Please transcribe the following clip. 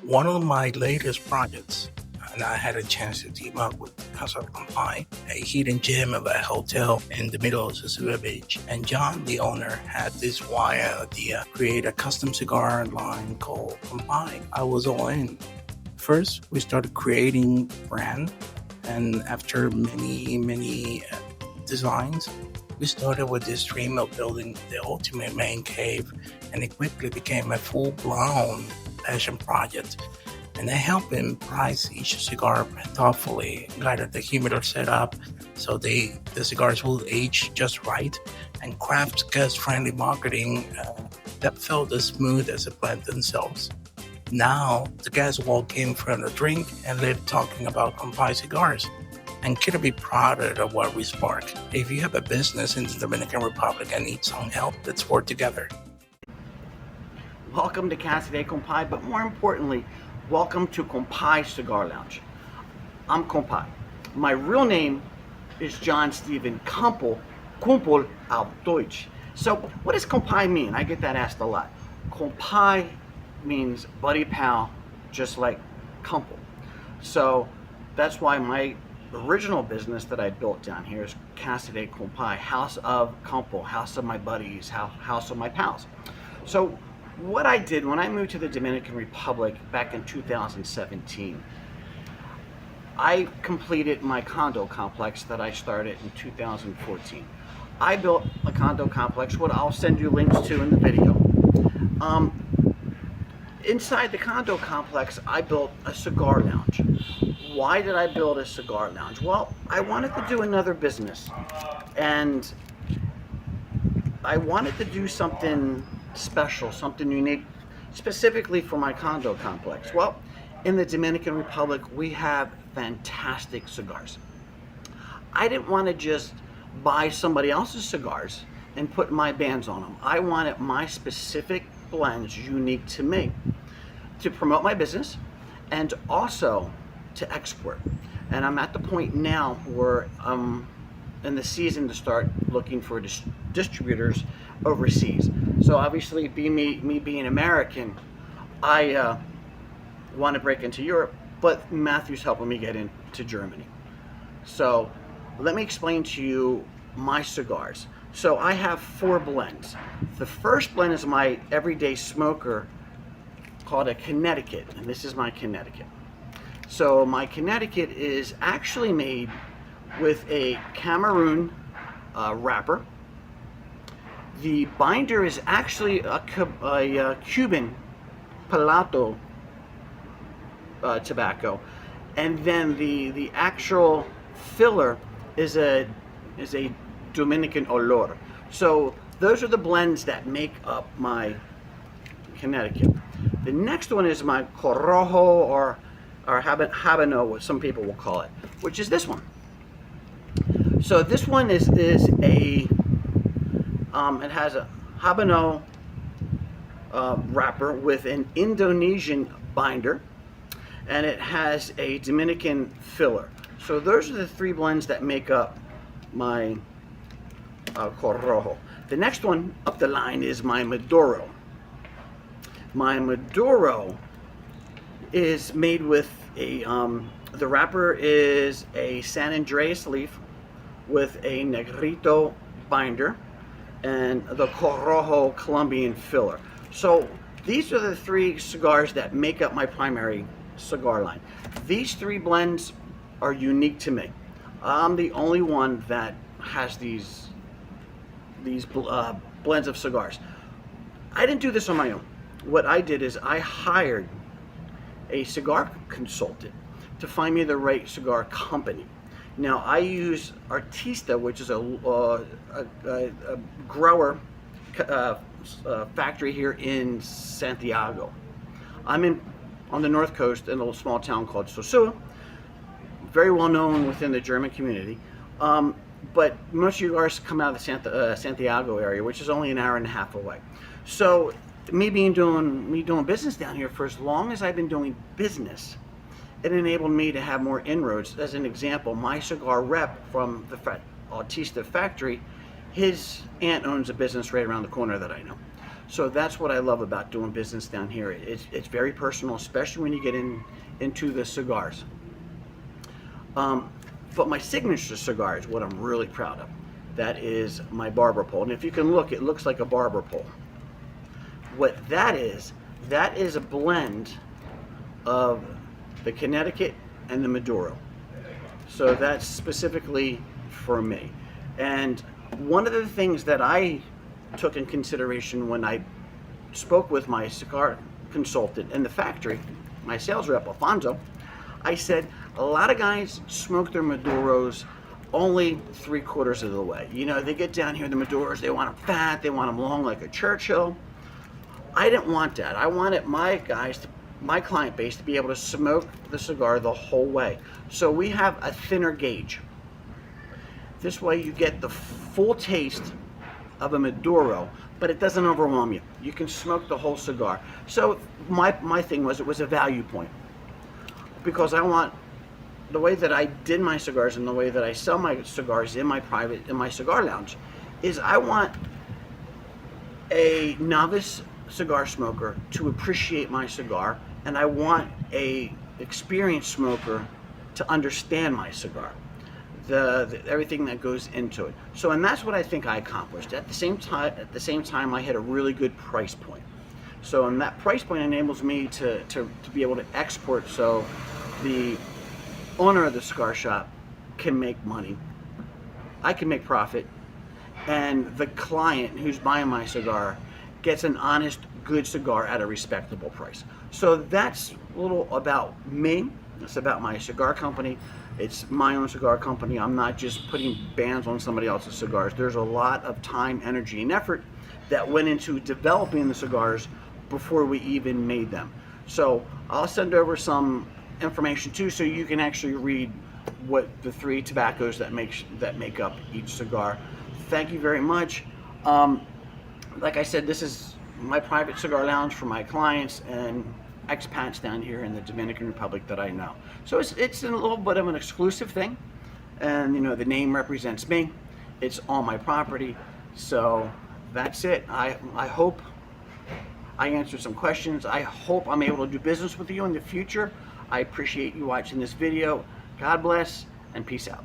One of my latest projects, and I had a chance to team up with Casa De Compai, a hidden gem of a hotel in the middle of Suzuka Beach. And John, the owner, had this wild idea: create a custom cigar line called Compai. I was all in. First, we started creating brand, and after many designs, we started with this dream of building the ultimate man cave, and it quickly became a full-blown passion project. And I helped him price each cigar thoughtfully, guided the humidor setup so the cigars will age just right, and craft guest-friendly marketing that felt as smooth as the plant themselves. Now, the guests walk in for a drink and live talking about Compai Cigars. And can be proud of what we spark. If you have a business in the Dominican Republic and need some help, let's work together. Welcome to Casa De Compai, but more importantly, welcome to Compai Cigar Lounge. I'm Compai. My real name is John Stephen Kumpel auf Deutsch. So what does Compai mean? I get that asked a lot. Compai means buddy pal, just like Kumpel. So that's why my original business that I built down here is Casa De Compai, House of Kumpel, House of my buddies, House of my pals. So what I did when I moved to the Dominican Republic back in 2017, I completed my condo complex that I started in 2014. I built a condo complex, what I'll send you links to in the video. Inside the condo complex, I built a cigar lounge. Why did I build a cigar lounge? Well, I wanted to do another business, and I wanted to do something special, something unique, specifically for my condo complex. Well, in the Dominican Republic, we have fantastic cigars. I didn't want to just buy somebody else's cigars and put my bands on them. I wanted my specific blends unique to me to promote my business and also to export. And I'm at the point now where I'm in the season to start looking for distributors overseas. So obviously, me being American, I want to break into Europe, but Matthew's helping me get into Germany. So let me explain to you my cigars. So I have 4 blends. The first blend is my everyday smoker called a Connecticut, and this is my Connecticut. So my Connecticut is actually made with a Cameroon wrapper. The binder is actually a Cuban Palato tobacco, and then the actual filler is a Dominican Olor. So those are the blends that make up my Connecticut. The next one is my Corojo or Habano, what some people will call it, which is this one. So this one is a it has a Habano wrapper with an Indonesian binder, and it has a Dominican filler. So those are the 3 blends that make up my Corojo. The next one up the line is my Maduro. My Maduro is made with a the wrapper is a San Andreas leaf with a Negrito binder and the Corojo Colombian filler. So these are the 3 cigars that make up my primary cigar line. These 3 blends are unique to me. I'm the only one that has these blends of cigars. I didn't do this on my own. What I did is I hired a cigar consultant to find me the right cigar company. Now I use Artista, which is a grower factory here in Santiago. I'm on the north coast in a little small town called Sosua, very well known within the German community. But most cigars come out of the Santiago area, which is only an hour and a half away. So me doing business down here for as long as I've been doing business, it enabled me to have more inroads. As an example, my cigar rep from the Artista factory, his aunt owns a business right around the corner that I know. So that's what I love about doing business down here. It's very personal, especially when you get into the cigars. But my signature cigar is what I'm really proud of. That is my barber pole. And if you can look, it looks like a barber pole. What that is a blend of the Connecticut and the Maduro. So that's specifically for me. And one of the things that I took in consideration when I spoke with my cigar consultant in the factory, my sales rep, Alfonso, I said, a lot of guys smoke their Maduros only 3/4 of the way. You know, they get down here, the Maduros, they want them fat, they want them long like a Churchill. I didn't want that. I wanted my guys, my client base, to be able to smoke the cigar the whole way. So we have a thinner gauge. This way you get the full taste of a Maduro, but it doesn't overwhelm you. You can smoke the whole cigar. So my thing was, it was a value point. Because I want, the way that I did my cigars and the way that I sell my cigars in my cigar lounge, is I want a novice cigar smoker to appreciate my cigar, and I want a experienced smoker to understand my cigar, the everything that goes into it. So, and that's what I think I accomplished. At the same time, I had a really good price point. So, and that price point enables me to be able to export, so the owner of the cigar shop can make money, I can make profit, and the client who's buying my cigar gets an honest, good cigar at a respectable price. So that's a little about me. It's about my cigar company. It's my own cigar company. I'm not just putting bands on somebody else's cigars. There's a lot of time, energy, and effort that went into developing the cigars before we even made them. So I'll send over some information too, so you can actually read what the 3 tobaccos that make up each cigar. Thank you very much. Like I said, this is my private cigar lounge for my clients and expats down here in the Dominican Republic that I know. So it's a little bit of an exclusive thing, and you know, the name represents me. It's on my property. So that's it. I hope I answered some questions. I hope I'm able to do business with you in the future. I appreciate you watching this video. God bless, and peace out.